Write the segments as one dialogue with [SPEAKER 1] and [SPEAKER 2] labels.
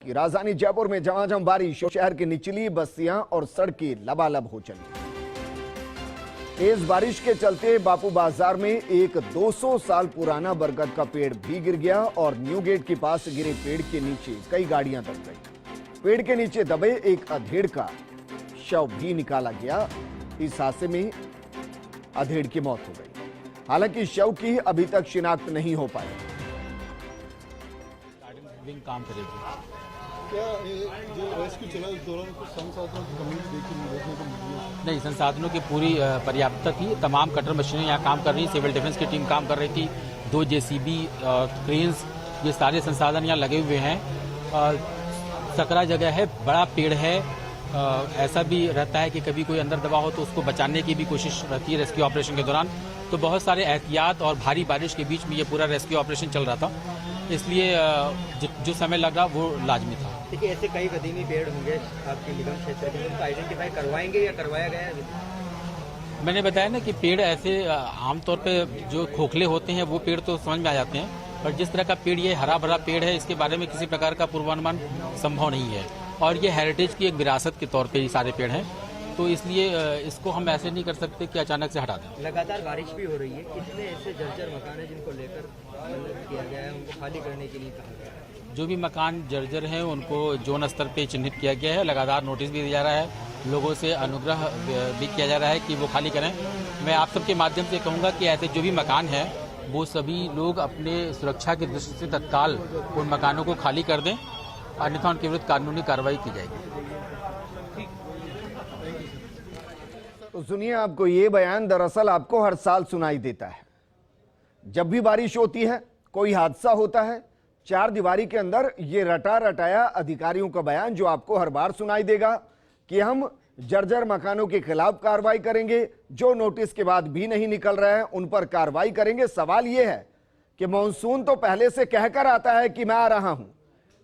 [SPEAKER 1] कि राजधानी जयपुर में झमाझम बारिश और शहर की निचली बस्तियां और सड़कें लबालब हो चली। तेज बारिश के चलते बापू बाजार में एक 200 साल पुराना बरगद का पेड़ भी गिर गया और न्यू गेट के पास गिरे पेड़ के नीचे कई गाड़ियां दब गई। पेड़ के नीचे दबे एक अधेड़ का शव भी निकाला गया। इस हादसे में अधेड़ की मौत हो गई। हालांकि शव की अभी तक शिनाख्त नहीं हो पाई।
[SPEAKER 2] काम करेगी।
[SPEAKER 3] क्या जो रेस्क्यू चला उस दौरान कुछ संसाधनों की कमी देखने को मिली?
[SPEAKER 2] नहीं, संसाधनों की पूरी पर्याप्तता थी। तमाम कटर मशीनें यहाँ काम कर रही, सिविल डिफेंस की टीम काम कर रही थी, 2 जेसीबी क्रेन्स, ये सारे संसाधन यहाँ लगे हुए हैं। सकरा जगह है, बड़ा पेड़ है। ऐसा भी रहता है कि कभी कोई अंदर दबा हो तो उसको बचाने की भी कोशिश रहती है रेस्क्यू ऑपरेशन के दौरान। तो बहुत सारे एहतियात और भारी बारिश के बीच में ये पूरा रेस्क्यू ऑपरेशन चल रहा था, इसलिए जो समय लगा वो लाजमी था।
[SPEAKER 4] देखिए, ऐसे कई कदीमी पेड़ होंगे आपके निगम क्षेत्र में, उनको आइडेंटिफाई करवाएंगे या करवाया गया है?
[SPEAKER 2] मैंने बताया ना कि पेड़ ऐसे आमतौर पे जो खोखले होते हैं वो पेड़ तो समझ में आ जाते हैं, पर जिस तरह का पेड़ ये हरा भरा पेड़ है, इसके बारे में किसी प्रकार का पूर्वानुमान संभव नहीं है। और ये हेरिटेज की एक विरासत के तौर पे ये सारे पेड़ हैं, तो इसलिए इसको हम ऐसे नहीं कर सकते कि अचानक से हटा दें।
[SPEAKER 4] लगातार बारिश भी हो रही है, कितने ऐसे जर्जर मकान हैं जिनको लेकर किया गया है, उनको खाली करने के लिए कहा गया है?
[SPEAKER 2] जो भी मकान जर्जर हैं उनको जोन स्तर पे चिन्हित किया गया है। लगातार नोटिस भी दिया जा रहा है, लोगों से अनुग्रह भी किया जा रहा है कि वो खाली करें। मैं आप सबके माध्यम से कहूँगा कि ऐसे जो भी मकान हैं वो सभी लोग अपने सुरक्षा की दृष्टि से तत्काल उन मकानों को खाली कर दें, अन्यथा उनके विरुद्ध कानूनी कार्रवाई की जाएगी।
[SPEAKER 1] तो सुनिए, आपको ये बयान दरअसल आपको हर साल सुनाई देता है। जब भी बारिश होती है, कोई हादसा होता है, चार दीवारी के अंदर ये रटा रटाया अधिकारियों का बयान जो आपको हर बार सुनाई देगा कि हम जर्जर मकानों के खिलाफ कार्रवाई करेंगे, जो नोटिस के बाद भी नहीं निकल रहे हैं उन पर कार्रवाई करेंगे। सवाल यह है कि मॉनसून तो पहले से कहकर आता है कि मैं आ रहा हूं,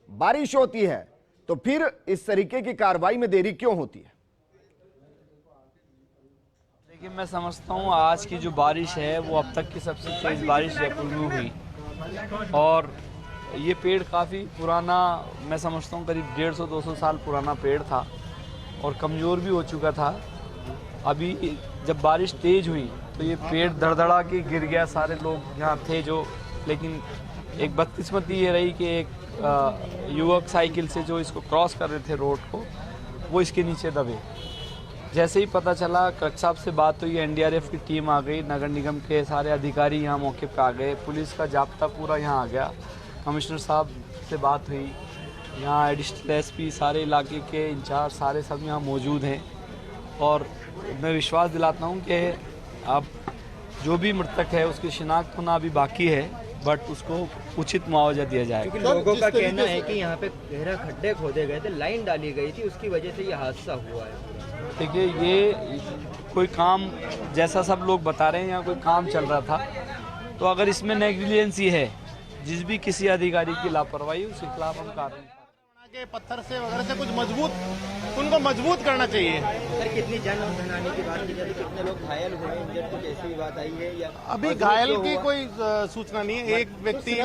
[SPEAKER 1] बारिश होती है तो फिर इस तरीके की कार्रवाई में देरी क्यों होती है?
[SPEAKER 5] देखिए, मैं समझता हूँ आज की जो बारिश है वो अब तक की सबसे तेज़ बारिश जयपुर में हुई, और ये पेड़ काफ़ी पुराना, मैं समझता हूँ करीब 150-200 साल पुराना पेड़ था और कमज़ोर भी हो चुका था। अभी जब बारिश तेज़ हुई तो ये पेड़ धड़धड़ा के गिर गया। सारे लोग यहाँ थे जो, लेकिन एक बदकिस्मती ये रही कि एक युवक साइकिल से जो इसको क्रॉस कर रहे थे रोड को, वो इसके नीचे दबे। जैसे ही पता चला, कलेक्टर साहब से बात हुई, एनडीआरएफ की टीम आ गई, नगर निगम के सारे अधिकारी यहाँ मौके पर आ गए, पुलिस का जाब्ता पूरा यहाँ आ गया, कमिश्नर साहब से बात हुई, यहाँ एडिशनल एसपी, सारे इलाके के इंचार्ज सारे सब यहाँ मौजूद हैं। और मैं विश्वास दिलाता हूँ कि अब जो भी मृतक है उसकी शिनाख्त होना अभी बाकी है, बट उसको उचित मुआवजा दिया जाएगा।
[SPEAKER 4] क्योंकि लोगों का कहना है कि यहाँ पे गहरा खड्डे खोदे गए थे, लाइन डाली गई थी, उसकी वजह से ये हादसा हुआ है।
[SPEAKER 5] देखिए, ये कोई काम, जैसा सब लोग बता रहे हैं, यहाँ कोई काम चल रहा था, तो अगर इसमें नेग्लिजेंसी है, जिस भी किसी अधिकारी की लापरवाही, उसके खिलाफ हम कार्रवाई
[SPEAKER 3] के पत्थर से वगैरह से कुछ मजबूत, उनको मजबूत करना चाहिए।
[SPEAKER 4] सर, कितनी जान बनाने की बात की जाती, कितने लोग घायल हुए, इंजर्ड, कुछ ऐसी भी बात आई है या
[SPEAKER 3] अभी घायल की कोई सूचना नहीं है। एक व्यक्ति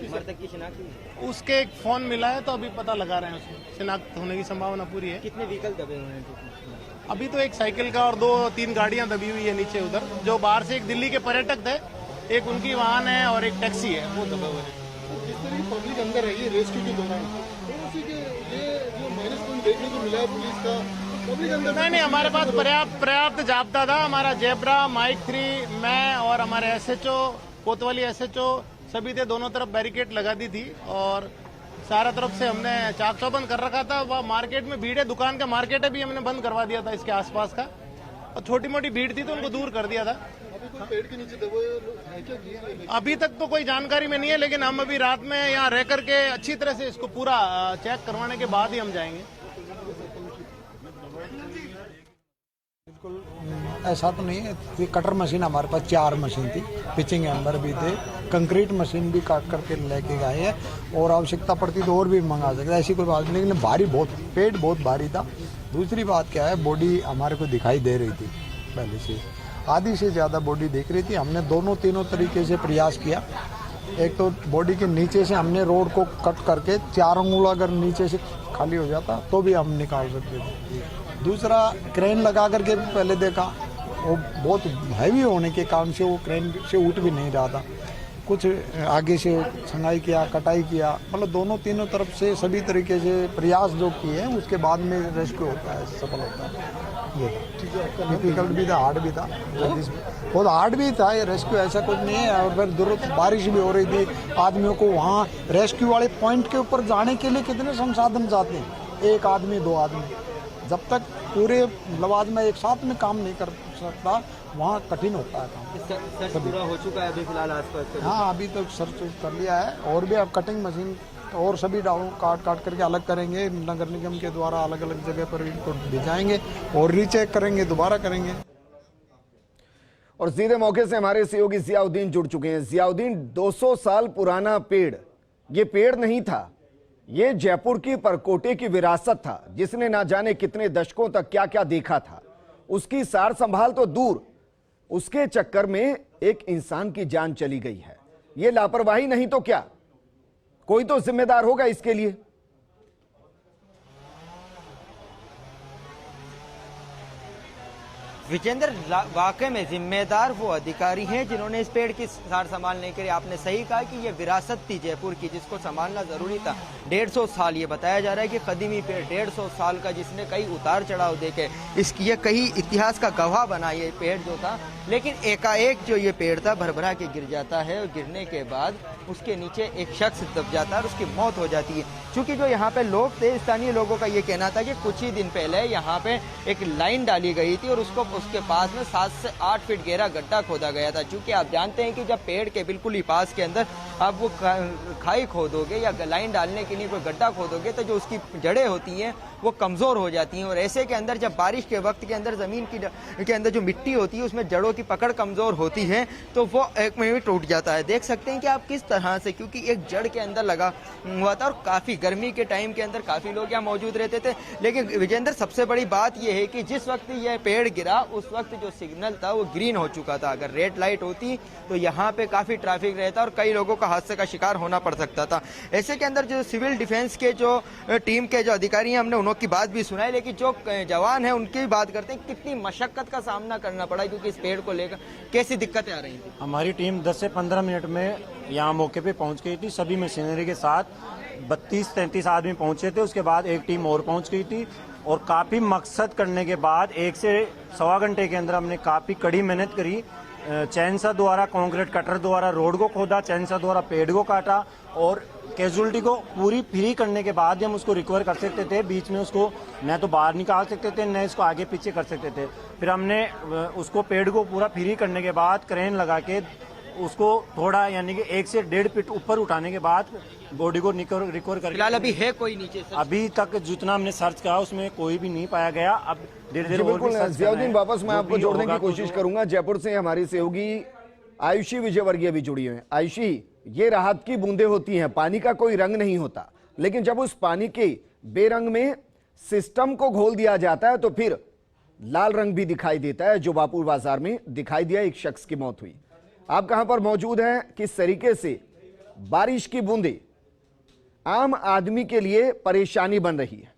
[SPEAKER 4] मृतक की शिनाख्त हुई,
[SPEAKER 3] उसके एक फोन मिला है, तो अभी पता लगा रहे हैं, उसमें शिनाख्त होने की संभावना पूरी है।
[SPEAKER 4] कितने व्हीकल दबे हुए हैं?
[SPEAKER 3] अभी तो एक साइकिल का और 2-3 गाड़ियां दबी हुई है नीचे उधर, जो बाहर से एक दिल्ली के पर्यटक थे, एक उनकी वाहन है और एक टैक्सी है, वो दबे हुए हैं। जिस तरह पब्लिक अंदर रही है रेस्क्यू के दौरान, तो उसी के ये जो माइनस पॉइंट देखने को मिला है पुलिस का, पब्लिक अंदर नहीं, हमारे पास पर्याप्त जाब्ता था। हमारा जेब्रा, माइक 3, मैं और हमारे एसएचओ, कोतवाली एसएचओ सभी थे, दोनों तरफ बैरिकेड लगा दी थी और सारा तरफ से हमने चाक चौबंद कर रखा था। वह मार्केट में भीड़ है, दुकान का मार्केट है भी हमने बंद करवा दिया था इसके आसपास का, और छोटी मोटी भीड़ थी तो उनको दूर कर दिया था। अभी कोई पेड़ के नीचे दबे अभी तक तो कोई जानकारी में नहीं है, लेकिन हम अभी रात में यहाँ रह करके अच्छी तरह से इसको पूरा चेक करवाने के बाद ही हम जाएंगे।
[SPEAKER 6] बिल्कुल ऐसा तो नहीं है। ये कटर मशीन हमारे पास 4 मशीन थी, पिचिंग एम्बर भी थे, कंक्रीट मशीन भी काट करके लेके गए हैं, और आवश्यकता पड़ती तो और भी मंगा सकते, ऐसी कोई बात नहीं। लेकिन भारी बहुत, पेट बहुत भारी था। दूसरी बात क्या है, बॉडी हमारे को दिखाई दे रही थी पहले से, आधी से ज़्यादा बॉडी दिख रही थी। हमने दोनों तीनों तरीके से प्रयास किया, एक तो बॉडी के नीचे से हमने रोड को कट करके 4 अंगुल अगर नीचे से खाली हो जाता तो भी हम निकाल सकते थे। दूसरा क्रेन लगा करके भी पहले देखा, वो बहुत हैवी होने के कारण से वो क्रेन से उठ भी नहीं रहा था। कुछ आगे से छंगाई किया, कटाई किया, मतलब दोनों तीनों तरफ से सभी तरीके से प्रयास जो किए हैं उसके बाद में रेस्क्यू होता है, सफल होता है। ये डिफिकल्ट भी था, हार्ड भी था, बहुत हार्ड भी था ये रेस्क्यू, ऐसा कुछ नहीं है। और फिर जरूरत बारिश भी हो रही थी, आदमियों को वहाँ रेस्क्यू वाले पॉइंट के ऊपर जाने के लिए कितने संसाधन जाते हैं, 1 आदमी 2 आदमी, जब तक पूरे लवाजमा एक साथ में काम नहीं कर सकता वहाँ कठिन होता है काम।
[SPEAKER 4] सर्च पूरा हो चुका है अभी फिलहाल आसपास?
[SPEAKER 6] हाँ, अभी तो सर्च कर लिया है और भी अब कटिंग मशीन और सभी डाउन काट करके अलग करेंगे, नगर निगम के द्वारा अलग अलग जगह पर इनको भिजाएंगे और रीचेक करेंगे, दोबारा करेंगे।
[SPEAKER 1] और सीधे मौके से हमारे सहयोगी जियाउद्दीन जुड़ चुके हैं। जियाउद्दीन, 200 साल पुराना पेड़, ये पेड़ नहीं था, ये जयपुर की परकोटे की विरासत था, जिसने ना जाने कितने दशकों तक क्या क्या देखा था। उसकी सार संभाल तो दूर, उसके चक्कर में एक इंसान की जान चली गई है। ये लापरवाही नहीं तो क्या? कोई तो जिम्मेदार होगा इसके लिए।
[SPEAKER 4] विजेंद्र, वाकई में जिम्मेदार वो अधिकारी हैं जिन्होंने इस पेड़ की सार संभाल नहीं करी। आपने सही कहा कि ये विरासत थी जयपुर की, जिसको संभालना जरूरी था। 150 साल, ये बताया जा रहा है कि कदीमी पेड़ 150 साल का, जिसने कई उतार चढ़ाव देखे, इसकी ये कई इतिहास का गवाह बना ये पेड़ जो था। लेकिन एकाएक जो ये पेड़ था भरभरा के गिर जाता है और गिरने के बाद उसके नीचे एक शख्स दब जाता है और उसकी मौत हो जाती है। क्योंकि जो यहाँ पे लोग थे, स्थानीय लोगों का ये कहना था कि कुछ ही दिन पहले यहाँ पे एक लाइन डाली गई थी और उसके पास में 7 से 8 फीट गहरा गड्ढा खोदा गया था। क्योंकि आप जानते हैं कि जब पेड़ के बिल्कुल ही पास के अंदर आप वो खाई खोदोगे या लाइन डालने के लिए कोई गड्ढा खोदोगे तो जो उसकी जड़ें होती हैं वो कमजोर हो जाती हैं। और ऐसे के अंदर जब बारिश के वक्त के अंदर जमीन के अंदर जो मिट्टी होती है उसमें जड़ों की पकड़ कमजोर होती है तो वो एक में टूट जाता है। देख सकते हैं कि आप किस तरह से, क्योंकि एक जड़ के अंदर लगा हुआ था और काफी गर्मी के टाइम के अंदर काफी लोग यहाँ मौजूद रहते थे। लेकिन विजेंद्र, सबसे बड़ी बात यह है कि जिस वक्त यह पेड़ गिरा उस वक्त जो सिग्नल था वो ग्रीन हो चुका था। अगर रेड लाइट होती तो यहाँ पे काफी ट्रैफिक रहता और कई लोगों का हादसे का शिकार होना पड़ सकता था। ऐसे के अंदर जो सिविल डिफेंस के जो टीम के जो अधिकारी हैं, हमने उनकी बात भी सुनाई, लेकिन जो जवान है उनकी भी बात करते हैं। कितनी मशक्कत का सामना करना पड़ा क्योंकि इस पेड़ को लेकर कैसी दिक्कतें आ रही थी?
[SPEAKER 7] हमारी टीम 10 से 15 मिनट में यहाँ मौके पे पहुंच गई थी, सभी मशीनरी के साथ 32-33 आदमी पहुंचे थे। उसके बाद एक टीम और पहुंच गई थी और काफी मकसद करने के बाद 1 से सवा घंटे के अंदर हमने काफी कड़ी मेहनत करी। चैनसा द्वारा, कंक्रीट कटर द्वारा रोड को खोदा, चैनसा द्वारा पेड़ को काटा और कैजुअलिटी को पूरी फ्री करने के बाद हम उसको रिकवर कर सकते थे। बीच में उसको न तो बाहर निकाल सकते थे, न इसको आगे पीछे कर सकते थे। फिर हमने उसको पेड़ को पूरा फ्री करने के बाद क्रेन लगा के उसको थोड़ा यानी कि 1 से 1.5 फीट ऊपर उठाने के बाद बॉडी को रिकवर कर।
[SPEAKER 4] फिलहाल अभी है कोई नीचे?
[SPEAKER 7] अभी तक जितना हमने सर्च करा उसमें कोई भी नहीं पाया गया। अब धीरे-धीरे
[SPEAKER 1] बिल्कुल जियाउद्दीन, वापस मैं आपको जोड़ने की कोशिश करूंगा। जयपुर से हमारी सहयोगी आयुषी विजयवर्गीय भी जुड़ी हुई है। आयुषी, ये राहत की बूंदें होती हैं, पानी का कोई रंग नहीं होता, लेकिन जब उस पानी के बेरंग में सिस्टम को घोल दिया जाता है तो फिर लाल रंग भी दिखाई देता है, जो बापुर बाजार में दिखाई दिया। एक शख्स की मौत हुई। आप कहां पर मौजूद हैं? किस तरीके से बारिश की बूंदें आम आदमी के लिए परेशानी बन रही है?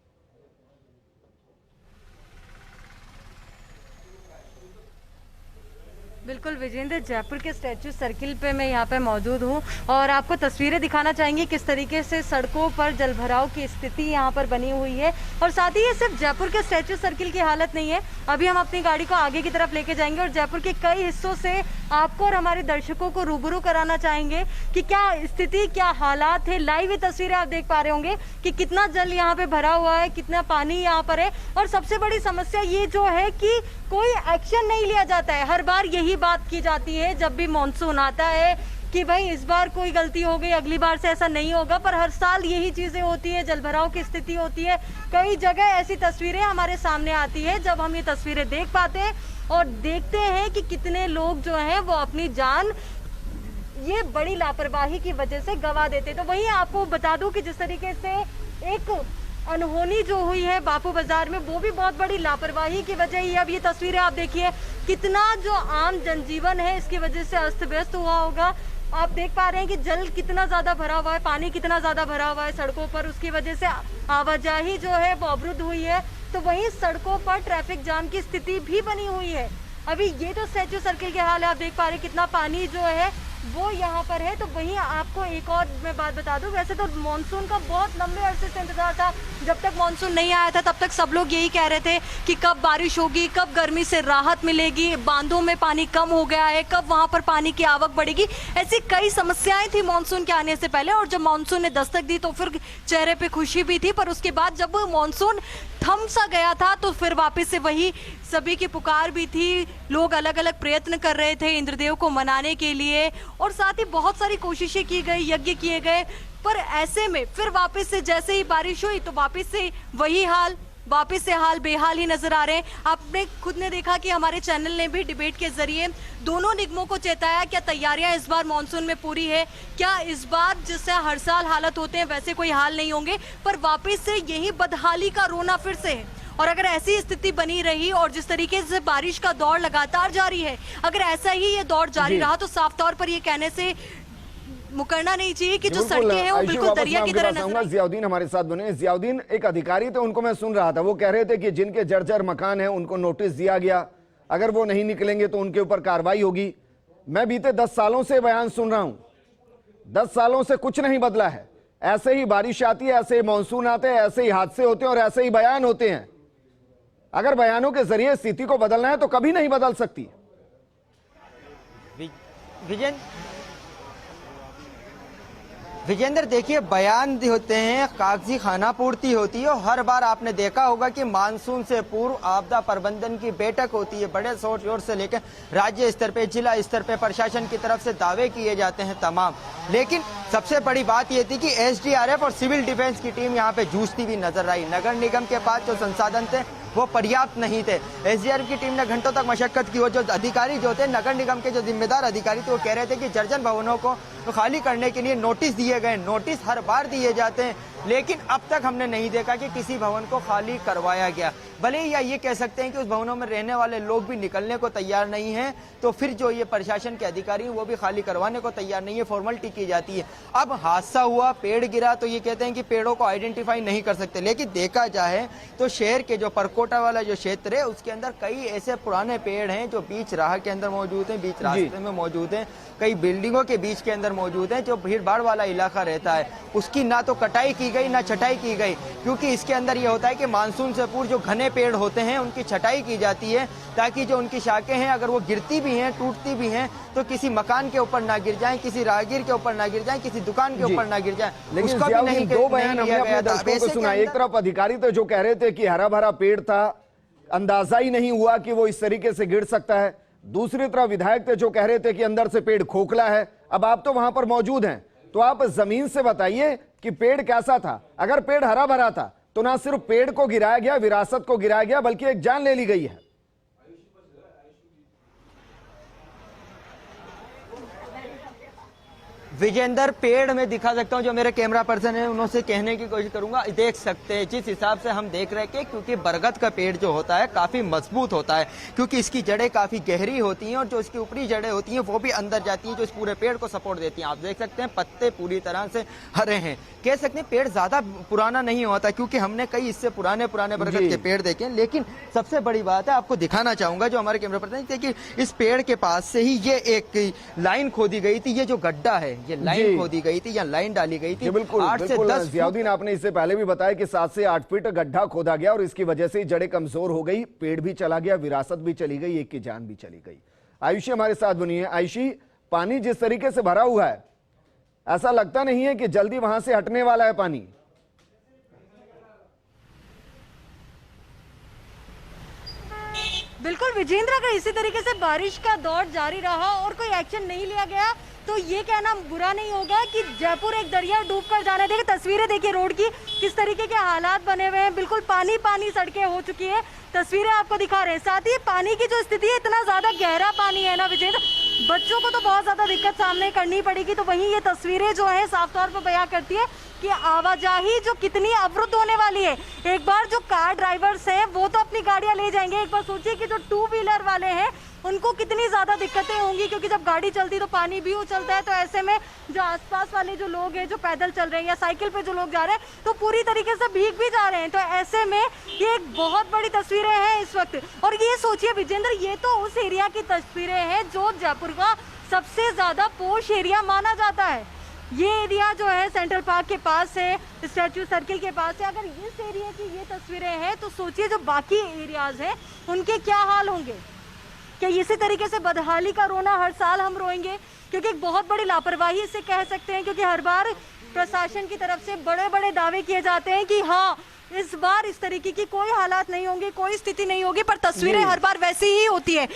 [SPEAKER 8] बिल्कुल विजेंद्र, जयपुर के स्टैचू सर्किल पे मैं यहाँ पे मौजूद हूँ और आपको तस्वीरें दिखाना चाहेंगे किस तरीके से सड़कों पर जलभराव की स्थिति यहाँ पर बनी हुई है। और साथ ही ये सिर्फ जयपुर के स्टैचू सर्किल की हालत नहीं है, अभी हम अपनी गाड़ी को आगे की तरफ लेके जाएंगे और जयपुर के कई हिस्सों से आपको और हमारे दर्शकों को रूबरू कराना चाहेंगे कि क्या स्थिति, क्या हालात है। लाइव तस्वीरें आप देख पा रहे होंगे कि कितना जल यहाँ पे भरा हुआ है, कितना पानी यहाँ पर है। और सबसे बड़ी समस्या ये जो है कि कोई एक्शन नहीं लिया जाता है। हर बार यही बात की जाती है जब भी मॉनसून आता है कि भाई इस बार कोई गलती हो गई, अगली बार से ऐसा नहीं होगा, पर हर साल यही चीजें होती है, जलभराव की स्थिति होती है। कई जगह ऐसी तस्वीरें हमारे सामने आती है जब हम ये तस्वीरें देख पाते हैं और देखते हैं कि कितने लोग जो हैं वो अपनी जान ये बड़ी लापरवाही की वजह से गंवा देते। तो वहीं आपको बता दूं कि जिस तरीके से एक अनहोनी जो हुई है बापू बाजार में, वो भी बहुत बड़ी लापरवाही की वजह ही। अब ये तस्वीरें आप देखिए, कितना जो आम जनजीवन है इसकी वजह से अस्त व्यस्त हुआ होगा। आप देख पा रहे हैं कि जल कितना ज्यादा भरा हुआ है, पानी कितना ज्यादा भरा हुआ है सड़कों पर, उसकी वजह से आवाजाही जो है वो अवरुद्ध हुई है। तो वहीं सड़कों पर ट्रैफिक जाम की स्थिति भी बनी हुई है। अभी ये तो स्टैच्यू सर्किल के हाल है, आप देख पा रहे हैं कितना पानी जो है वो यहाँ पर है। तो वहीं आपको एक और मैं बात बता दूं, वैसे तो मानसून का बहुत लंबे अरसे से इंतजार था। जब तक मानसून नहीं आया था तब तक सब लोग यही कह रहे थे कि कब बारिश होगी, कब गर्मी से राहत मिलेगी, बांधों में पानी कम हो गया है, कब वहां पर पानी की आवक बढ़ेगी। ऐसी कई समस्याएं थी मानसून के आने से पहले, और जब मानसून ने दस्तक दी तो फिर चेहरे पे खुशी भी थी। पर उसके बाद जब मानसून थम सा गया था तो फिर वापस से वही सभी की पुकार भी थी। लोग अलग अलग प्रयत्न कर रहे थे इंद्रदेव को मनाने के लिए, और साथ ही बहुत सारी कोशिशें की गई, यज्ञ किए गए। पर ऐसे में फिर वापस से जैसे ही बारिश हुई तो वापस से वही हाल, वापस से हाल बेहाल ही नजर आ रहे हैं। आपने खुद ने देखा कि हमारे चैनल ने भी डिबेट के जरिए दोनों निगमों को चेताया, क्या तैयारियां इस बार मानसून में पूरी है, क्या इस बार जैसे हर साल हालत होते हैं वैसे कोई हाल नहीं होंगे। पर वापस से यही बदहाली का रोना फिर से है। और अगर ऐसी स्थिति बनी रही और जिस तरीके से बारिश का दौर लगातार जारी है, अगर ऐसा ही ये दौर जारी रहा तो साफ तौर पर ये कहने से मुकरना नहीं चाहिए कि जो सड़कें हैं वो बिल्कुल दरिया की तरह नजर।
[SPEAKER 1] जियाउद्दीन हमारे साथ बने। जियाउद्दीन, एक अधिकारी थे, उनको मैं सुन रहा था, वो कह रहे थे कि जिनके जर्जर मकान है उनको नोटिस दिया गया, अगर वो नहीं निकलेंगे तो उनके ऊपर कार्रवाई होगी। मैं बीते 10 सालों से बयान सुन रहा हूं, 10 सालों से कुछ नहीं बदला है। ऐसे ही बारिश आती है, ऐसे ही मानसून आते हैं, ऐसे ही हादसे होते हैं और ऐसे ही बयान होते हैं। अगर बयानों के जरिए स्थिति को बदलना है तो कभी नहीं बदल सकती।
[SPEAKER 4] विजेंद्र, देखिए बयान होते हैं, कागजी खाना पूर्ति होती है, और हर बार आपने देखा होगा कि मानसून से पूर्व आपदा प्रबंधन की बैठक होती है, बड़े शोर से लेकर राज्य स्तर पे, जिला स्तर पे प्रशासन की तरफ से दावे किए जाते हैं तमाम। लेकिन सबसे बड़ी बात यह थी कि एसडीआरएफ और सिविल डिफेंस की टीम यहाँ पे जूझती भी नजर आई। नगर निगम के पास जो संसाधन थे वो पर्याप्त नहीं थे। एसडीआरएफ की टीम ने घंटों तक मशक्कत की, और जो अधिकारी जो थे, नगर निगम के जो जिम्मेदार अधिकारी थे, वो कह रहे थे कि जर्जर भवनों को खाली करने के लिए नोटिस दिए गए। नोटिस हर बार दिए जाते हैं, लेकिन अब तक हमने नहीं देखा कि किसी भवन को खाली करवाया गया। भले ही या ये कह सकते हैं कि उस भवनों में रहने वाले लोग भी निकलने को तैयार नहीं हैं, तो फिर जो ये प्रशासन के अधिकारी हैं वो भी खाली करवाने को तैयार नहीं है, फॉर्मेलिटी की जाती है। अब हादसा हुआ, पेड़ गिरा, तो ये कहते हैं कि पेड़ों को आइडेंटिफाई नहीं कर सकते। लेकिन देखा जाए तो शहर के जो परकोटा वाला जो क्षेत्र है उसके अंदर कई ऐसे पुराने पेड़ हैं जो बीच राह के अंदर मौजूद हैं, बीच रास्ते में मौजूद हैं, कई बिल्डिंगों के बीच के अंदर मौजूद हैं। जो भीड़ भाड़ वाला इलाका रहता है उसकी ना तो कटाई की गई ना छटाई की गई, क्योंकि इसके अंदर ये होता है कि मानसून से पूर्व जो घने पेड़ होते हैं उनकी छटाई की जाती है, ताकि जो उनकी शाखें हैं अगर वो गिरती भी हैं, टूटती भी हैं, तो किसी मकान के ऊपर ना गिर जाएं, किसी राहगीर के ऊपर ना गिर जाएं, किसी दुकान के ऊपर ना गिर जाएं।
[SPEAKER 1] लेकिन दो बयान हमने अपने दर्शकों को सुना। एक तरफ अधिकारी थे जो कह रहे थे कि हरा भरा पेड़ था, अंदाजा ही नहीं हुआ कि वो इस तरीके से गिर सकता है। दूसरी तरफ विधायक थे जो कह रहे थे कि अंदर से पेड़ खोखला है। अब आप तो वहां पर मौजूद हैं, तो आप जमीन से बताइए कि पेड़ कैसा था। अगर पेड़ हरा भरा था तो ना सिर्फ पेड़ को गिराया गया, विरासत को गिराया गया, बल्कि एक जान ले ली गई है।
[SPEAKER 4] विजेंद्र, पेड़ में दिखा सकता हूं, जो मेरे कैमरा पर्सन है उनसे कहने की कोशिश करूंगा। देख सकते हैं जिस हिसाब से हम देख रहे हैं, क्योंकि बरगद का पेड़ जो होता है काफी मजबूत होता है, क्योंकि इसकी जड़ें काफी गहरी होती हैं और जो इसकी ऊपरी जड़ें होती हैं वो भी अंदर जाती हैं, जो इस पूरे पेड़ को सपोर्ट देती हैं। आप देख सकते हैं पत्ते पूरी तरह से हरे हैं। कह सकते हैं पेड़ ज्यादा पुराना नहीं होता, क्योंकि हमने कई इससे पुराने बरगद के पेड़ देखे। लेकिन सबसे बड़ी बात है, आपको दिखाना चाहूंगा, जो हमारे कैमरा पर्सन थे, कि इस पेड़ के पास से ही ये एक लाइन खोदी गई थी। ये जो गड्ढा है, ये लाइन खोदी गई थी या लाइन डाली गई थी।
[SPEAKER 1] बिल्कुल
[SPEAKER 4] 8 से 10
[SPEAKER 1] जियाउद्दीन, आपने इससे पहले भी बताया कि 7 से 8 फीट गड्ढा खोदा गया और इसकी वजह से जड़ें कमजोर हो गई, पेड़ भी चला गया, विरासत भी चली गई, एक की जान भी चली गई। आयुषी हमारे साथ बनी है। आयुषी, पानी जिस तरीके से भरा हुआ है, ऐसा लगता नहीं है कि जल्दी वहां से हटने वाला है पानी।
[SPEAKER 8] बिल्कुल विजेंद्र, अगर इसी तरीके से बारिश का दौर जारी रहा और कोई एक्शन नहीं लिया गया तो ये कहना बुरा नहीं होगा कि जयपुर एक दरिया डूब कर जाने। देखिए तस्वीरें, देखिए रोड की किस तरीके के हालात बने हुए हैं, बिल्कुल पानी पानी सड़कें हो चुकी है। तस्वीरें आपको दिखा रहे हैं। साथ ही पानी की जो स्थिति है, इतना ज्यादा गहरा पानी है ना विजेंद्र, बच्चों को तो बहुत ज्यादा दिक्कत सामने करनी पड़ेगी। तो वहीं ये तस्वीरें जो है साफ तौर पर बयां करती है कि आवाजाही जो कितनी अवरुद्ध होने वाली है। एक बार जो कार ड्राइवर्स हैं वो तो अपनी गाड़ियां ले जाएंगे, एक बार सोचिए कि जो टू व्हीलर वाले हैं उनको कितनी ज्यादा दिक्कतें होंगी, क्योंकि जब गाड़ी चलती तो पानी भी उछलता है। तो ऐसे में जो आसपास वाले जो लोग हैं, जो पैदल चल रहे हैं या साइकिल पे जो लोग जा रहे हैं, तो पूरी तरीके से भीग भी जा रहे हैं। तो ऐसे में ये एक बहुत बड़ी तस्वीरें हैं इस वक्त। और ये सोचिए विजेंद्र, ये तो उस एरिया की तस्वीरें हैं जो जयपुर का सबसे ज्यादा पोश एरिया माना जाता है। ये एरिया जो है सेंट्रल पार्क के पास है, स्टैच्यू सर्किल के पास है। अगर इस एरिया की ये तस्वीरें हैं तो सोचिए जो बाकी एरियाज हैं उनके क्या हाल होंगे। क्या इसी तरीके से बदहाली का रोना हर साल हम रोएंगे? क्योंकि एक बहुत बड़ी लापरवाही इसे कह सकते हैं, क्योंकि हर बार प्रशासन की तरफ से बड़े बड़े दावे किए जाते हैं कि हाँ इस बार इस तरीके की कोई हालात नहीं होंगे, कोई स्थिति नहीं होगी, पर तस्वीरें हर बार वैसी ही होती है।